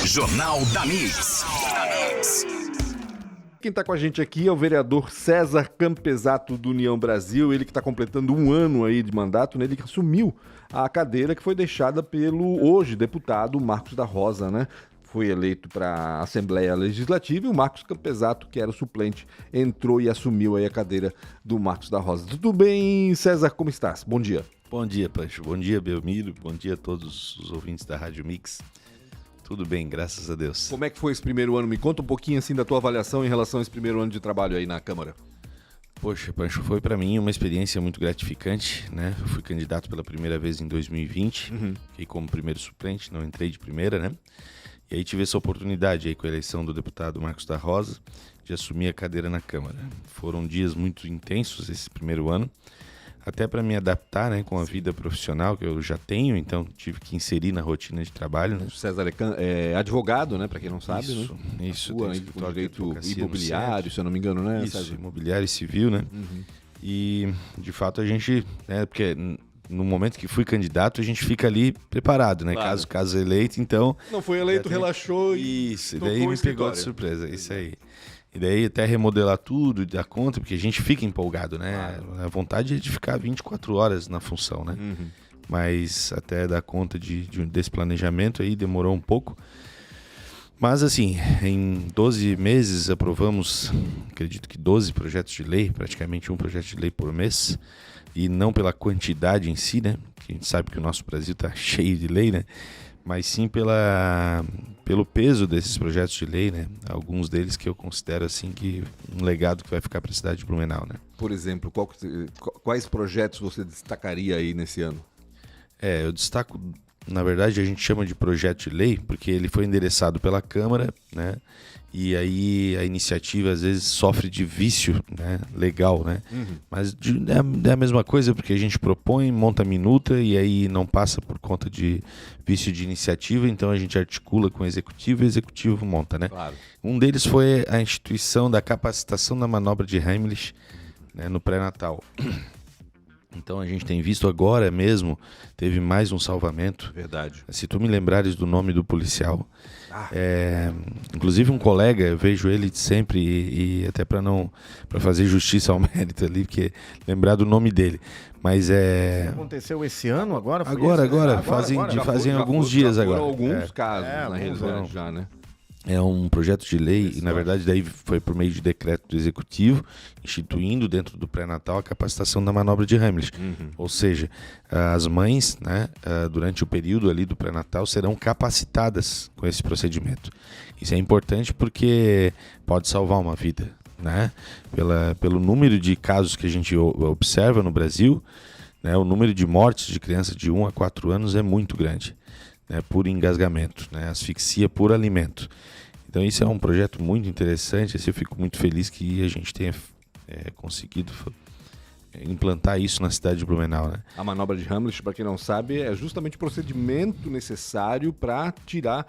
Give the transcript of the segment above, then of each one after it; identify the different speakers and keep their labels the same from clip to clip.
Speaker 1: Jornal da Mix.
Speaker 2: Quem está com a gente aqui é o vereador César Campesato do União Brasil, ele que está completando um ano aí de mandato, né? Ele que assumiu a cadeira que foi deixada pelo hoje deputado Marcos da Rosa, né? Foi eleito para a Assembleia Legislativa e o Marcos Campesato, que era o suplente, entrou e assumiu aí a cadeira do Marcos da Rosa. Tudo bem, César? Como estás? Bom dia.
Speaker 3: Bom dia, Pancho. Bom dia, Belmiro. Bom dia a todos os ouvintes da Rádio Mix. Tudo bem, graças a Deus.
Speaker 2: Como é que foi esse primeiro ano? Me conta um pouquinho assim da tua avaliação em relação a esse primeiro ano de trabalho aí na Câmara.
Speaker 3: Poxa, Pancho, foi para mim uma experiência muito gratificante, né? Eu fui candidato pela primeira vez em 2020, fiquei como primeiro suplente, não entrei de primeira, né? E aí tive essa oportunidade aí com a eleição do deputado Marcos da Rosa de assumir a cadeira na Câmara. Foram dias muito intensos esse primeiro ano, até para me adaptar, né, com a vida profissional que eu já tenho, então tive que inserir na rotina de trabalho, né?
Speaker 2: O César é advogado, né, para quem não sabe,
Speaker 3: isso,
Speaker 2: né?
Speaker 3: Isso,
Speaker 2: Atua com direito imobiliário, se eu não me engano, né,
Speaker 3: isso,
Speaker 2: César?
Speaker 3: imobiliário e civil, né? E, de fato, a gente, né, porque no momento que fui candidato, a gente fica ali preparado, né?
Speaker 2: Claro.
Speaker 3: Caso eleito, então...
Speaker 2: Não foi eleito, relaxou
Speaker 3: e... Isso, daí
Speaker 2: tocou
Speaker 3: me pegou de surpresa, isso aí. E daí até remodelar tudo, dar conta, porque a gente fica empolgado, né? Claro. A vontade é de ficar 24 horas na função, né? Mas até dar conta desse planejamento aí demorou um pouco. Mas assim, em 12 meses aprovamos, acredito que 12 projetos de lei, praticamente um projeto de lei por mês. E não pela quantidade em si, né? Que a gente sabe que o nosso Brasil está cheio de lei, né? Mas sim pelo peso desses projetos de lei, né? Alguns deles que eu considero assim que um legado que vai ficar para a cidade de Blumenau, né?
Speaker 2: Por exemplo, quais projetos você destacaria aí nesse ano?
Speaker 3: Eu destaco, na verdade a gente chama de projeto de lei porque ele foi endereçado pela Câmara, né? E aí a iniciativa às vezes sofre de vício, né, legal, né? Mas é a mesma coisa porque a gente propõe, monta a minuta e aí não passa por conta de vício de iniciativa, então a gente articula com o executivo e o executivo monta, né?
Speaker 2: Claro.
Speaker 3: Um deles foi a instituição da capacitação da manobra de Heimlich, né, no pré-natal. Então a gente tem visto agora mesmo, teve mais um salvamento.
Speaker 2: Verdade.
Speaker 3: Se tu me lembrares do nome do policial, inclusive um colega, eu vejo ele sempre e até para fazer justiça ao mérito ali, porque lembrar do nome dele. Mas
Speaker 4: aconteceu esse ano agora?
Speaker 3: Agora, fazem alguns dias agora.
Speaker 2: Foram alguns casos, na realidade, já, né?
Speaker 3: É um projeto de lei, e na verdade daí foi por meio de decreto do Executivo, instituindo dentro do pré-natal a capacitação da manobra de Heimlich. Ou seja, as mães, né, durante o período ali do pré-natal serão capacitadas com esse procedimento. Isso é importante porque pode salvar uma vida, né? Pelo número de casos que a gente observa no Brasil, né, o número de mortes de crianças de 1 a 4 anos é muito grande. Né, por engasgamento, né, asfixia por alimento. Então isso é um projeto muito interessante, assim, eu fico muito feliz que a gente tenha conseguido implantar isso na cidade de Blumenau, né?
Speaker 2: A manobra de Heimlich, para quem não sabe, é justamente o procedimento necessário para tirar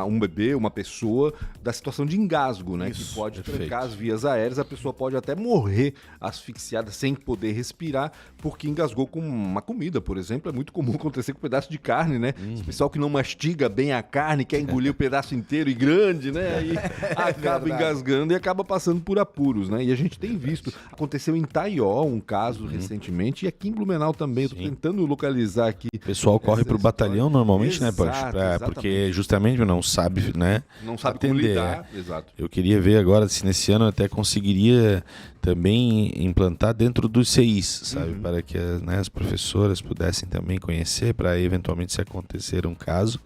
Speaker 2: um bebê, uma pessoa, da situação de engasgo, né?
Speaker 3: Isso,
Speaker 2: que pode
Speaker 3: perfeito.
Speaker 2: trancar as vias aéreas, a pessoa pode até morrer asfixiada sem poder respirar, porque engasgou com uma comida, por exemplo. É muito comum acontecer com um pedaço de carne, né? Esse pessoal que não mastiga bem a carne, quer engolir o pedaço inteiro e grande, né? Aí acaba engasgando e acaba passando por apuros, né? E a gente tem visto. Aconteceu em Taió um caso recentemente e aqui em Blumenau também. Eu tô tentando localizar aqui.
Speaker 3: O pessoal corre pro batalhão normalmente, né, Pancho? Porque justamente não sabe, né?
Speaker 2: Não sabe
Speaker 3: atender.
Speaker 2: como lidar. Exato.
Speaker 3: Eu queria ver agora se nesse ano eu até conseguiria também implantar dentro dos CIs, sabe? Para que as professoras pudessem também conhecer, para eventualmente se acontecer um caso,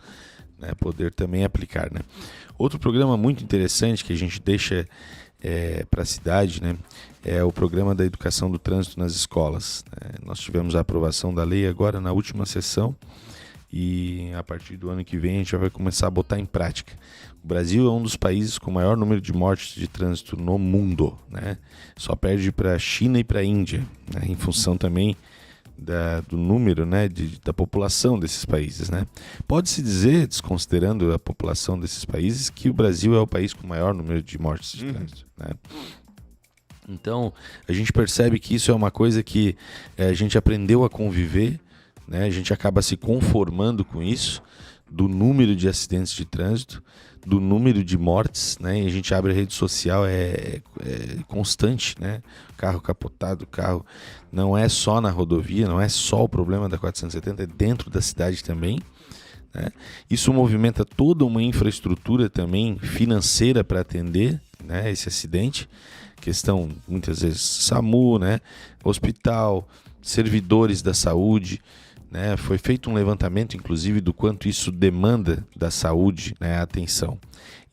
Speaker 3: né, poder também aplicar, né? Outro programa muito interessante que a gente deixa para a cidade, né, é o programa da educação do trânsito nas escolas. Nós tivemos a aprovação da lei agora na última sessão, e a partir do ano que vem a gente já vai começar a botar em prática. O Brasil é um dos países com o maior número de mortes de trânsito no mundo, né? Só perde para a China e para a Índia, né? Em função também do número, né, da população desses países, né? Pode-se dizer, desconsiderando a população desses países, que o Brasil é o país com o maior número de mortes de trânsito, né? Então, a gente percebe que isso é uma coisa que a gente aprendeu a conviver, né? A gente acaba se conformando com isso, do número de acidentes de trânsito, do número de mortes, né? E a gente abre a rede social, é constante, né? Carro capotado, carro não é só na rodovia, não é só o problema da 470, é dentro da cidade também, né? Isso movimenta toda uma infraestrutura também financeira para atender, né, esse acidente. Questão, muitas vezes, SAMU, né? Hospital, servidores da saúde, né? Foi feito um levantamento, inclusive, do quanto isso demanda da saúde, né? A atenção.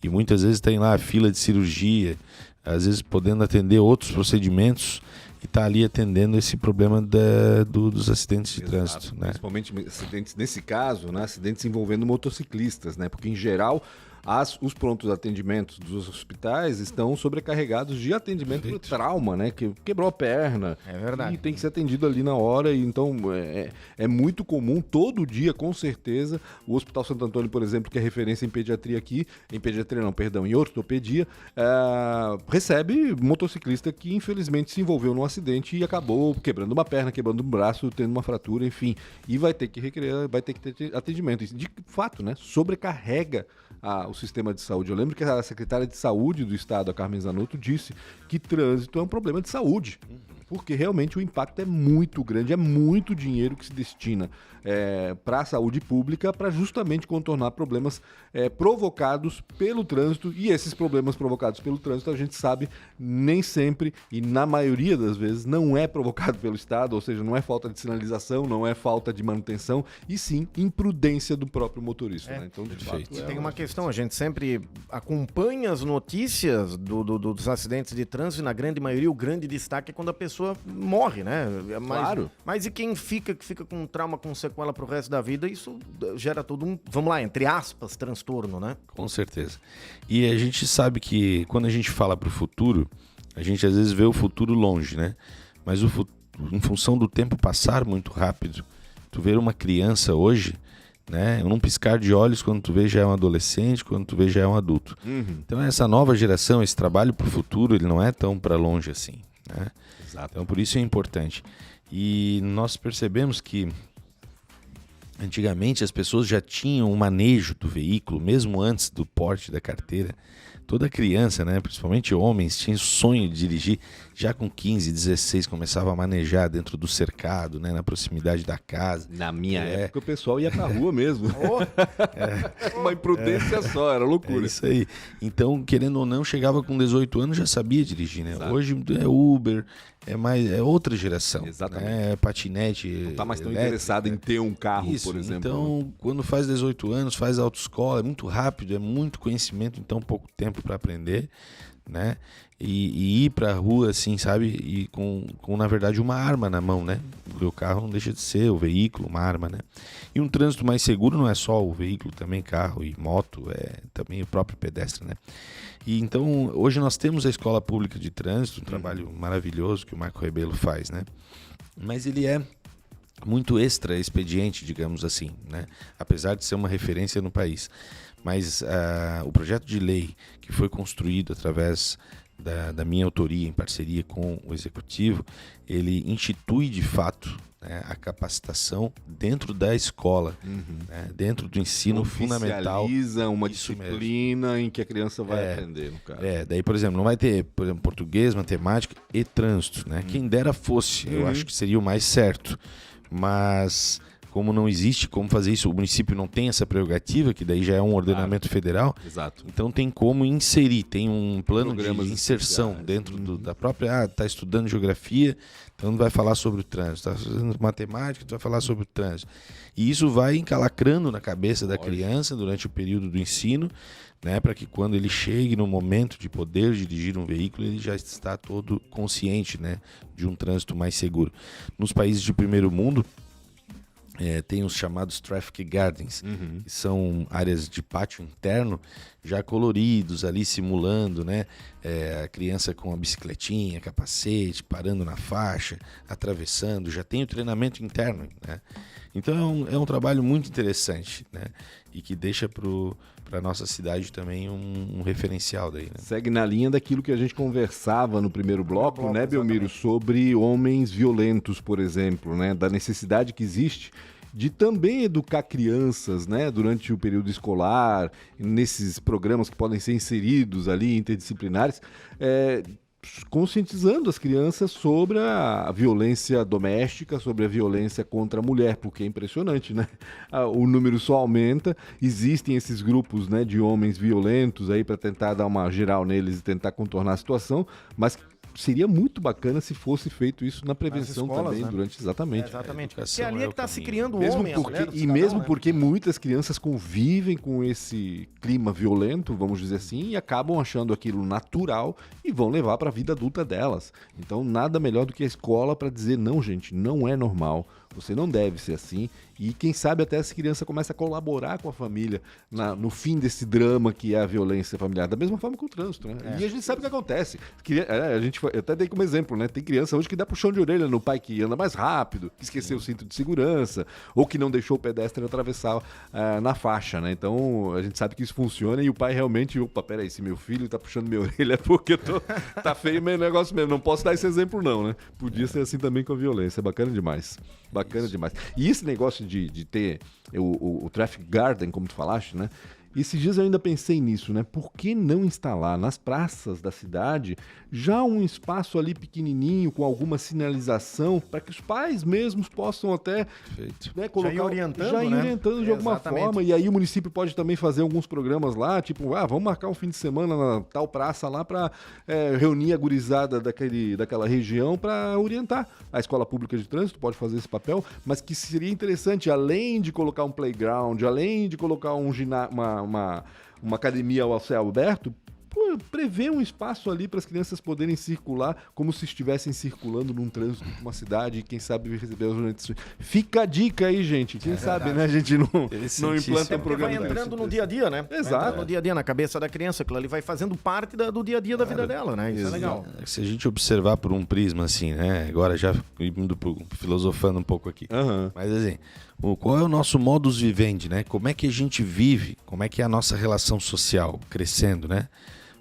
Speaker 3: E muitas vezes tem lá a fila de cirurgia, às vezes podendo atender outros procedimentos e está ali atendendo esse problema dos acidentes de trânsito, né?
Speaker 2: Principalmente acidentes, nesse caso, né? Acidentes envolvendo motociclistas, né? Porque, em geral, os prontos atendimentos dos hospitais estão sobrecarregados de atendimento por trauma, né? Que quebrou a perna.
Speaker 4: É verdade.
Speaker 2: E tem que ser atendido ali na hora. E então é muito comum, todo dia, com certeza, o Hospital Santo Antônio, por exemplo, que é referência em pediatria aqui, em ortopedia, recebe motociclista que infelizmente se envolveu num acidente e acabou quebrando uma perna, quebrando um braço, tendo uma fratura, enfim. E vai ter que vai ter que ter atendimento. E, de fato, né? Sobrecarrega o sistema de saúde. Eu lembro que a secretária de saúde do estado, a Carmen Zanotto, disse que trânsito é um problema de saúde, porque realmente o impacto é muito grande, é muito dinheiro que se destina para a saúde pública para justamente contornar problemas provocados pelo trânsito, e esses problemas provocados pelo trânsito, a gente sabe, nem sempre e na maioria das vezes não é provocado pelo Estado, ou seja, não é falta de sinalização, não é falta de manutenção, e sim imprudência do próprio motorista. Né? Então, de fato,
Speaker 4: tem uma questão, a gente sempre acompanha as notícias dos acidentes de trânsito, e na grande maioria o grande destaque é quando a pessoa morre, né?
Speaker 2: Claro.
Speaker 4: Mas e quem fica com trauma, com sequela pro resto da vida, isso gera todo um, vamos lá, entre aspas, transtorno, né?
Speaker 3: Com certeza. E a gente sabe que quando a gente fala pro futuro, a gente às vezes vê o futuro longe, né? Mas em função do tempo passar muito rápido, tu vê uma criança hoje, né? Num piscar de olhos, quando tu vê já é um adolescente, quando tu vê já é um adulto. Então essa nova geração, esse trabalho pro futuro, ele não é tão para longe assim, né?
Speaker 2: Exato.
Speaker 3: Então por isso é importante. E nós percebemos que antigamente as pessoas já tinham um manejo do veículo, mesmo antes do porte da carteira. Toda criança, né, principalmente homens, tinha o sonho de dirigir. Já com 15, 16, começava a manejar dentro do cercado, né, na proximidade da casa.
Speaker 2: Na minha época, o pessoal ia pra rua mesmo. Uma imprudência só, era loucura.
Speaker 3: É isso aí. Então, querendo ou não, chegava com 18 anos, já sabia dirigir, né?
Speaker 2: Exato.
Speaker 3: Hoje é Uber, é outra geração.
Speaker 2: Exatamente.
Speaker 3: Né? É patinete.
Speaker 2: Não tá mais tão
Speaker 3: elétrico,
Speaker 2: interessado em ter um carro,
Speaker 3: isso,
Speaker 2: por exemplo.
Speaker 3: então, quando faz 18 anos, faz autoescola, é muito rápido, é muito conhecimento em tão pouco tempo para aprender, né? E ir pra rua, assim, sabe? E com, na verdade, uma arma na mão, né? O carro não deixa de ser, o veículo, uma arma, né? E um trânsito mais seguro não é só o veículo, também carro e moto, é também o próprio pedestre, né? E então, hoje nós temos a Escola Pública de Trânsito, um trabalho maravilhoso que o Marco Rebelo faz, né? Mas ele é muito extra expediente, digamos assim, né? Apesar de ser uma referência no país. Mas o projeto de lei que foi construído através da minha autoria, em parceria com o Executivo, ele institui de fato, né, a capacitação dentro da escola, né, dentro do ensino fundamental.
Speaker 2: Oficializa uma
Speaker 3: Isso
Speaker 2: disciplina em que a criança vai aprender, no caso.
Speaker 3: Daí, por exemplo, não vai ter, por exemplo, português, matemática e trânsito, né? Quem dera fosse, eu acho que seria o mais certo. Mas como não existe como fazer isso, o município não tem essa prerrogativa, que daí já é um ordenamento federal.
Speaker 2: Exato.
Speaker 3: Então tem como inserir, tem um plano
Speaker 2: Programas
Speaker 3: de inserção
Speaker 2: especiais.
Speaker 3: dentro da própria... tá estudando geografia, então vai falar sobre o trânsito. Tá estudando matemática, tu vai falar sobre o trânsito. E isso vai encalacrando na cabeça da criança durante o período do ensino, né, para que quando ele chegue no momento de poder dirigir um veículo, ele já está todo consciente, né, de um trânsito mais seguro. Nos países de primeiro mundo, tem os chamados traffic gardens, que são áreas de pátio interno, já coloridos ali, simulando, né, a criança com a bicicletinha, capacete, parando na faixa, atravessando, já tem o treinamento interno, né? Então é um trabalho muito interessante, né, e que deixa para a nossa cidade também um referencial daí, né?
Speaker 2: Segue na linha daquilo que a gente conversava no primeiro bloco, né, Belmiro, sobre homens violentos, por exemplo, né, da necessidade que existe de também educar crianças, né, durante o período escolar, nesses programas que podem ser inseridos ali, interdisciplinares, conscientizando as crianças sobre a violência doméstica, sobre a violência contra a mulher, porque é impressionante, né? O número só aumenta, existem esses grupos, né, de homens violentos aí para tentar dar uma geral neles e tentar contornar a situação, mas seria muito bacana se fosse feito isso na prevenção
Speaker 4: escolas,
Speaker 2: também,
Speaker 4: né?
Speaker 2: durante, exatamente.
Speaker 4: Exatamente. Porque
Speaker 3: educação
Speaker 4: ali é
Speaker 3: é
Speaker 4: que
Speaker 3: o
Speaker 4: está se
Speaker 3: caminho.
Speaker 4: criando o
Speaker 2: Mesmo
Speaker 4: homem,
Speaker 2: porque,
Speaker 4: a mulher, o
Speaker 2: e
Speaker 4: cidadão,
Speaker 2: mesmo
Speaker 4: né?
Speaker 2: porque muitas crianças convivem com esse clima violento, vamos dizer assim, e acabam achando aquilo natural e vão levar para a vida adulta delas. Então, nada melhor do que a escola para dizer, não, gente, não é normal, você não deve ser assim. E quem sabe até essa criança começa a colaborar com a família no fim desse drama que é a violência familiar, da mesma forma que o trânsito, né? E a gente sabe o que acontece. Eu até dei como exemplo, né? Tem criança hoje que dá puxão de orelha no pai que anda mais rápido, que esqueceu o cinto de segurança, ou que não deixou o pedestre atravessar na faixa, né? Então, a gente sabe que isso funciona e o pai realmente, opa, peraí, se meu filho tá puxando minha orelha é porque tá feio meu negócio mesmo. Não posso dar esse exemplo não, né? Podia ser assim também com a violência. É bacana demais. Bacana demais. E esse negócio de ter o Traffic Garden, como tu falaste, né? Esses dias eu ainda pensei nisso, né? Por que não instalar nas praças da cidade já um espaço ali pequenininho com alguma sinalização para que os pais mesmos possam até, né, colocar,
Speaker 4: já ir orientando,
Speaker 2: de alguma
Speaker 4: Exatamente.
Speaker 2: forma. E aí o município pode também fazer alguns programas lá, tipo, vamos marcar um fim de semana na tal praça lá para reunir a gurizada daquela região para orientar. A escola pública de trânsito pode fazer esse papel, mas que seria interessante, além de colocar um playground, além de colocar uma academia ao céu aberto, prever um espaço ali para as crianças poderem circular como se estivessem circulando num trânsito de uma cidade e quem sabe receber as orientações. Fica a dica aí, gente. Quem sabe, né, a gente não implanta um programa
Speaker 4: vai entrando no dia a dia, né?
Speaker 2: Exato.
Speaker 4: Vai entrando no dia a dia, na cabeça da criança, aquilo ali vai fazendo parte do dia a dia da vida dela, né? Isso é legal.
Speaker 3: Se a gente observar por um prisma assim, né? Agora já indo filosofando um pouco aqui.
Speaker 2: Uhum.
Speaker 3: Mas assim, qual é o nosso modus vivendi, né? Como é que a gente vive? Como é que é a nossa relação social crescendo, né?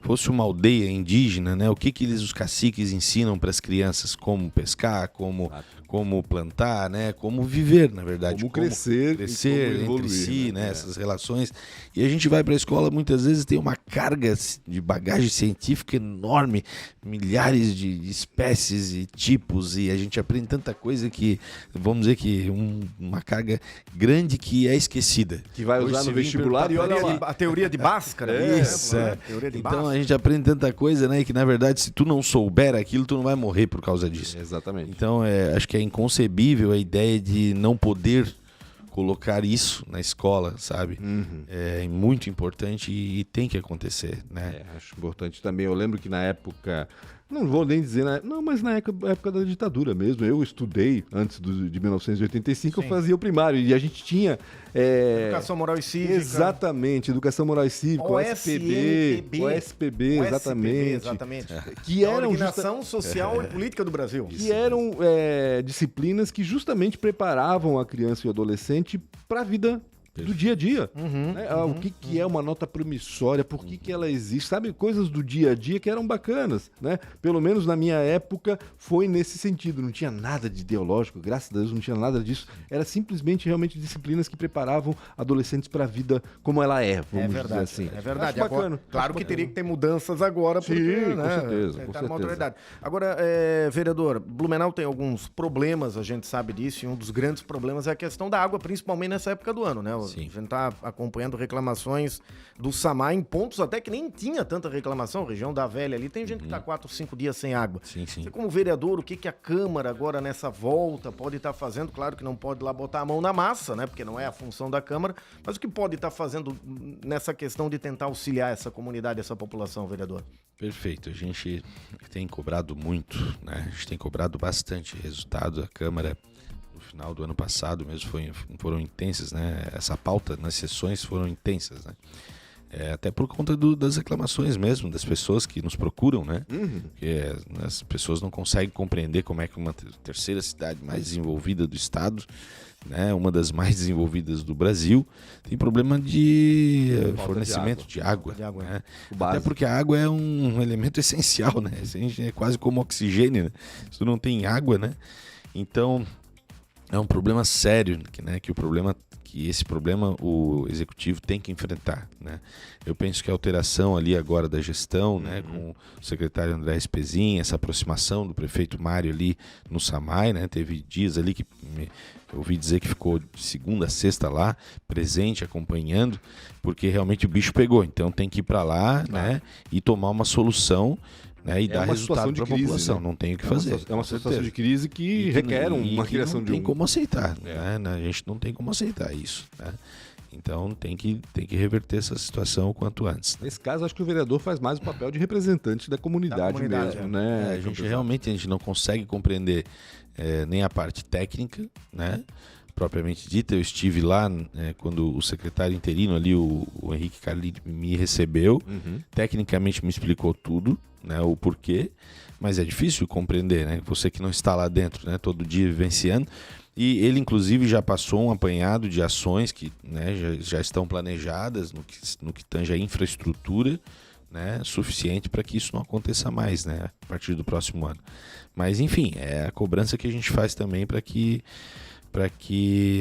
Speaker 3: Fosse uma aldeia indígena, né? O que os caciques ensinam para as crianças? Como pescar, como plantar, né? Como viver, na verdade.
Speaker 2: Como crescer
Speaker 3: como
Speaker 2: evoluir,
Speaker 3: entre si,
Speaker 2: né?
Speaker 3: Essas relações. E a gente vai para a escola, muitas vezes tem uma carga de bagagem científica enorme, milhares de espécies e tipos, e a gente aprende tanta coisa que, vamos dizer que uma carga grande que é esquecida.
Speaker 2: Que vai usar no vestibular e olha lá.
Speaker 4: A teoria de Bhaskara.
Speaker 3: Isso,
Speaker 4: né? Teoria de
Speaker 3: Então
Speaker 4: Bhaskara.
Speaker 3: a gente aprende tanta coisa, né? E que na verdade, se tu não souber aquilo, tu não vai morrer por causa disso.
Speaker 2: Exatamente.
Speaker 3: Então, acho que é inconcebível a ideia de não poder colocar isso na escola, sabe? É muito importante e tem que acontecer, né?
Speaker 2: Acho importante também. Eu lembro que na época, não vou nem dizer, mas na época da ditadura mesmo, eu estudei antes de 1985,
Speaker 4: Sim.
Speaker 2: Eu fazia o primário e a gente tinha...
Speaker 4: Educação moral e cívica.
Speaker 2: Exatamente, educação moral e cívica, OSPB, exatamente. Que
Speaker 4: a
Speaker 2: eram
Speaker 4: Organização Social e Política do Brasil.
Speaker 2: que eram disciplinas que justamente preparavam a criança e o adolescente para a vida do dia a dia. O que é uma nota promissória, por que ela existe, sabe? Coisas do dia a dia que eram bacanas, né? Pelo menos na minha época foi nesse sentido. Não tinha nada de ideológico, graças a Deus não tinha nada disso. Era simplesmente realmente disciplinas que preparavam adolescentes para a vida como ela é, vamos dizer assim.
Speaker 4: É verdade.
Speaker 2: Acho bacana.
Speaker 4: Claro que teria que ter mudanças agora, porque,
Speaker 2: Sim,
Speaker 4: né,
Speaker 2: com certeza,
Speaker 4: tá
Speaker 2: com
Speaker 4: numa
Speaker 2: certeza.
Speaker 4: autoridade. Agora, vereador, Blumenau tem alguns problemas, a gente sabe disso, e um dos grandes problemas é a questão da água, principalmente nessa época do ano, né?
Speaker 3: Sim.
Speaker 4: A gente está acompanhando reclamações do Samar em pontos até que nem tinha tanta reclamação, região da Velha ali, tem gente que está 4, 5 dias sem água.
Speaker 3: Sim.
Speaker 4: Você como vereador, o que a Câmara agora nessa volta pode estar fazendo? Claro que não pode lá botar a mão na massa, né? Porque não é a função da Câmara, mas o que pode estar fazendo nessa questão de tentar auxiliar essa comunidade, essa população, vereador?
Speaker 3: Perfeito, a gente tem cobrado muito, né? A gente tem cobrado bastante resultado. A Câmara, no final do ano passado mesmo, foram intensas, né? Essa pauta nas sessões foram intensas, né? Até por conta das reclamações mesmo, das pessoas que nos procuram, né? Porque as pessoas não conseguem compreender como é que uma terceira cidade mais desenvolvida do estado, né, uma das mais desenvolvidas do Brasil, tem problema de fornecimento de água. Né? Até porque a água é um elemento essencial, né? É quase como oxigênio, né? Se tu não tem água, né? Então, é um problema sério, né, que esse problema o executivo tem que enfrentar, né? Eu penso que a alteração ali agora da gestão, né, com o secretário André Espezin, essa aproximação do prefeito Mário ali no SAMAI, né, teve dias ali que eu ouvi dizer que ficou de segunda a sexta lá, presente, acompanhando, porque realmente o bicho pegou. Então tem que ir para lá, né, e tomar uma solução, né, e dar resultado para a população.
Speaker 2: Né?
Speaker 3: Não tem o que fazer.
Speaker 2: É uma situação de crise que requer uma criação de
Speaker 3: não tem como aceitar. Né? A gente não tem como aceitar isso. Né? Então tem que reverter essa situação o quanto antes.
Speaker 2: Nesse caso, acho que o vereador faz mais o papel de representante da comunidade mesmo. Né?
Speaker 3: A gente não consegue compreender nem a parte técnica, né? Propriamente dita. Eu estive lá quando o secretário interino ali, o Henrique Carli, me recebeu, tecnicamente me explicou tudo, né, o porquê, mas é difícil compreender, né, você que não está lá dentro, né, todo dia vivenciando. E ele, inclusive, já passou um apanhado de ações que, né, já estão planejadas no que tange a infraestrutura, né, suficiente para que isso não aconteça mais, né, a partir do próximo ano. Mas, enfim, é a cobrança que a gente faz também para que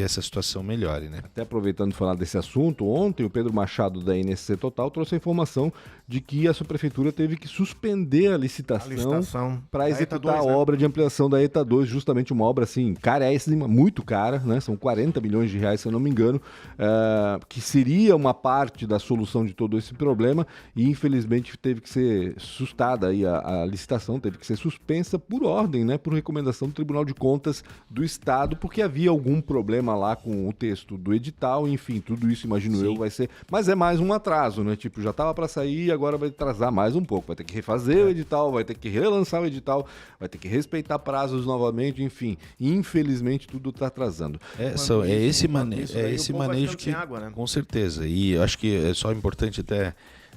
Speaker 3: essa situação melhore, né?
Speaker 2: Até aproveitando de falar desse assunto, ontem o Pedro Machado da NSC Total trouxe a informação de que a sua prefeitura teve que suspender a licitação para executar a obra de ampliação da ETA 2, justamente uma obra assim, carésima, muito cara, né? São 40 milhões de reais, se eu não me engano, que seria uma parte da solução de todo esse problema e infelizmente teve que ser sustada aí a licitação, teve que ser suspensa por ordem, né? Por recomendação do Tribunal de Contas do Estado, porque havia algum problema lá com o texto do edital, enfim, tudo isso, imagino eu, vai ser... Mas é mais um atraso, né? Tipo, já estava para sair, agora vai atrasar mais um pouco. Vai ter que refazer o edital, vai ter que relançar o edital, vai ter que respeitar prazos novamente, enfim. Infelizmente, tudo está atrasando.
Speaker 3: É esse manejo que...
Speaker 4: água, né?
Speaker 3: Com certeza. E eu acho que é só importante até,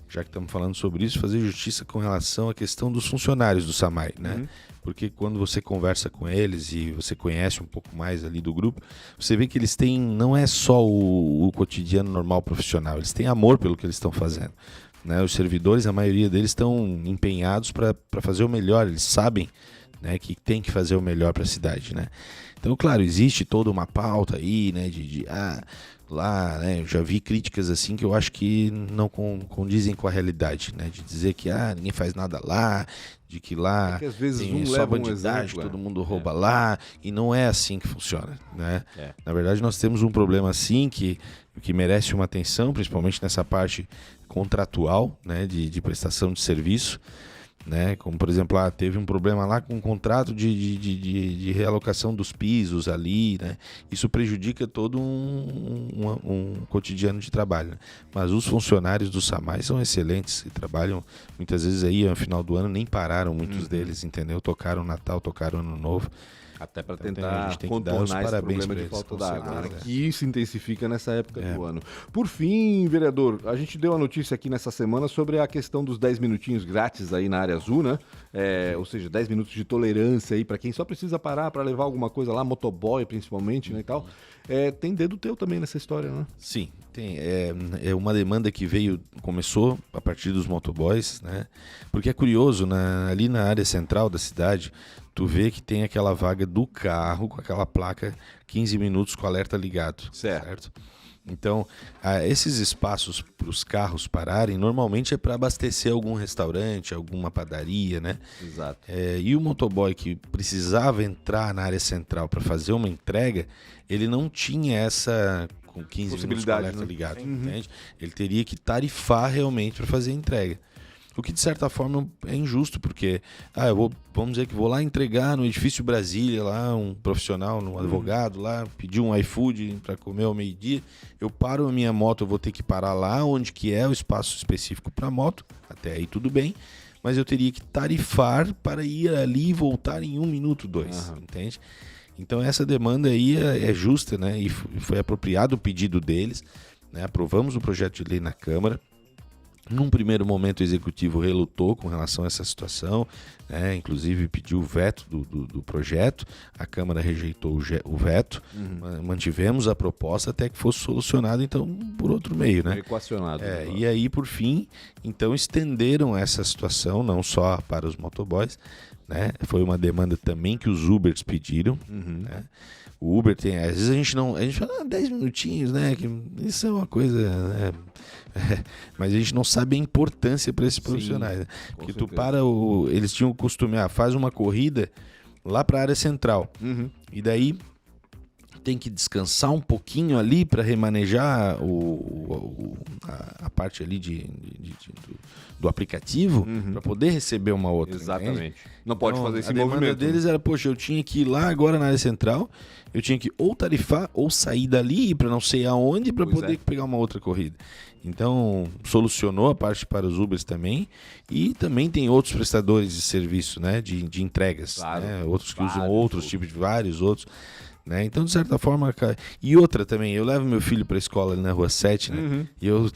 Speaker 3: já que estamos falando sobre isso, fazer justiça com relação à questão dos funcionários do SAMAI, né? Porque quando você conversa com eles e você conhece um pouco mais ali do grupo, você vê que eles têm, não é só o cotidiano normal profissional, eles têm amor pelo que eles estão fazendo. Né? Os servidores, a maioria deles estão empenhados para fazer o melhor, eles sabem, né, que tem que fazer o melhor para a cidade. Né? Então, claro, existe toda uma pauta aí, né, lá, né, eu já vi críticas assim que eu acho que não condizem com a realidade, né, de dizer que ninguém faz nada lá, de que lá
Speaker 2: que às vezes
Speaker 3: tem só bandidagem, todo mundo rouba lá, e não é assim que funciona, né? Na verdade, nós temos um problema assim que merece uma atenção, principalmente nessa parte contratual, né, de prestação de serviço, né? Como, por exemplo, teve um problema lá com o contrato de realocação dos pisos ali, né? Isso prejudica todo um cotidiano de trabalho, né? Mas os funcionários do SAMAI são excelentes e trabalham muitas vezes aí no final do ano, nem pararam muitos deles, entendeu? Tocaram Natal, tocaram Ano Novo.
Speaker 2: Até para
Speaker 3: Então,
Speaker 2: tentar
Speaker 3: a gente tem que
Speaker 2: contornar
Speaker 3: dar os
Speaker 2: esse
Speaker 3: parabéns
Speaker 2: problema de
Speaker 3: pra eles,
Speaker 2: falta
Speaker 3: com
Speaker 2: d'água, né?
Speaker 3: certeza.
Speaker 2: Que se intensifica nessa época do ano. Por fim, vereador, a gente deu a notícia aqui nessa semana sobre a questão dos 10 minutinhos grátis aí na área azul, né? Ou seja, 10 minutos de tolerância aí para quem só precisa parar para levar alguma coisa lá, motoboy principalmente, né, e tal. Tem dedo teu também nessa história, né?
Speaker 3: Sim, tem. É uma demanda que começou a partir dos motoboys, né? Porque é curioso, ali na área central da cidade, tu vê que tem aquela vaga do carro com aquela placa 15 minutos com alerta ligado. Certo? Então, esses espaços para os carros pararem, normalmente é para abastecer algum restaurante, alguma padaria, né?
Speaker 2: Exato.
Speaker 3: E o motoboy que precisava entrar na área central para fazer uma entrega, ele não tinha essa com 15 minutos com alerta ligado, entende? Ele teria que tarifar realmente para fazer a entrega. O que de certa forma é injusto, porque vamos dizer que vou lá entregar no edifício Brasília, lá um profissional, um advogado lá, pedir um iFood para comer ao meio-dia, eu paro a minha moto, eu vou ter que parar lá onde que é o espaço específico para moto, até aí tudo bem, mas eu teria que tarifar para ir ali e voltar em 1 minuto, 2, entende? Então essa demanda aí é justa, né? E foi apropriado o pedido deles, né? Aprovamos o projeto de lei na Câmara. Num primeiro momento, o Executivo relutou com relação a essa situação, né? Inclusive pediu o veto do projeto, a Câmara rejeitou o veto, mantivemos a proposta até que fosse solucionado, então, por outro meio, né?
Speaker 2: Equacionado.
Speaker 3: E aí, por fim, então, estenderam essa situação, não só para os motoboys, né? Foi uma demanda também que os Ubers pediram, né? O Uber tem, às vezes a gente fala 10 minutinhos, né? Que isso é uma coisa, né? Mas a gente não sabe a importância para esses profissionais, né? Porque eles tinham o costume, faz uma corrida lá para a área central, e daí tem que descansar um pouquinho ali para remanejar a parte ali do aplicativo para poder receber uma outra.
Speaker 2: Exatamente.
Speaker 3: Entende?
Speaker 2: Não pode fazer esse movimento.
Speaker 3: A demanda deles era, poxa, eu tinha que ir lá agora na área central, eu tinha que ou tarifar ou sair dali para não sei aonde para poder pegar uma outra corrida. Então, solucionou a parte para os Ubers também, e também tem outros prestadores de serviço, né, de entregas,
Speaker 2: claro,
Speaker 3: né, outros que usam outros tipos de vários outros. Né? Então, de certa forma, cara... E outra também, eu levo meu filho para a escola ali na Rua 7, né? E eu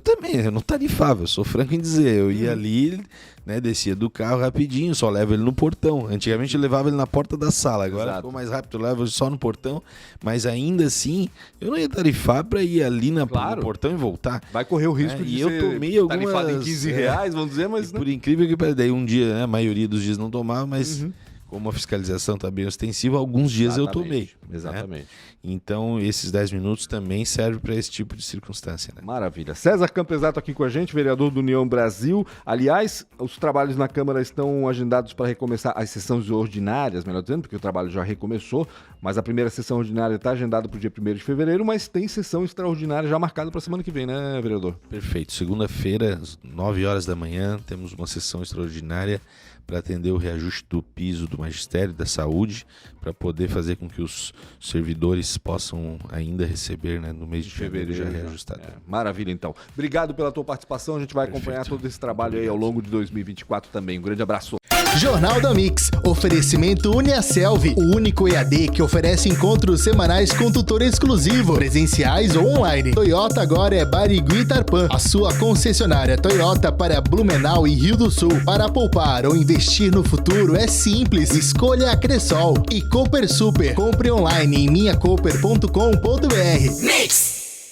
Speaker 3: também, eu não tarifava, eu sou franco em dizer, eu ia ali, né, descia do carro rapidinho, só levo ele no portão. Antigamente eu levava ele na porta da sala, agora ficou mais rápido, eu levo ele só no portão, mas ainda assim, eu não ia tarifar para ir ali no portão e voltar.
Speaker 2: Vai correr o risco de ser tarifado em R$15, vamos dizer, mas...
Speaker 3: Por incrível que pareça, daí um dia, né, a maioria dos dias não tomava, mas... Como a fiscalização está bem ostensiva, alguns dias eu tomei.
Speaker 2: Exatamente.
Speaker 3: Né? Então, esses 10 minutos também servem para esse tipo de circunstância. Né?
Speaker 2: Maravilha. César Campesato aqui com a gente, vereador do União Brasil. Aliás, os trabalhos na Câmara estão agendados para recomeçar as sessões ordinárias, melhor dizendo, porque o trabalho já recomeçou, mas a primeira sessão ordinária está agendada para o dia 1º de fevereiro, mas tem sessão extraordinária já marcada para a semana que vem, né, vereador?
Speaker 3: Perfeito. Segunda-feira, às 9 horas da manhã, temos uma sessão extraordinária para atender o reajuste do piso do Magistério da Saúde, para poder fazer com que os servidores possam ainda receber, né, no mês de fevereiro já reajustado.
Speaker 2: Maravilha, então. Obrigado pela tua participação, a gente vai acompanhar todo esse trabalho aí ao longo de 2024 também. Um grande abraço.
Speaker 5: Jornal da Mix, oferecimento Uniaselv, o único EAD que oferece encontros semanais com tutor exclusivo, presenciais ou online. Toyota agora é Barigui e Tarpan, a sua concessionária Toyota para Blumenau e Rio do Sul. Para poupar ou investir no futuro é simples, escolha a Cressol. E Cooper Super, compre online em minhacooper.com.br. Mix!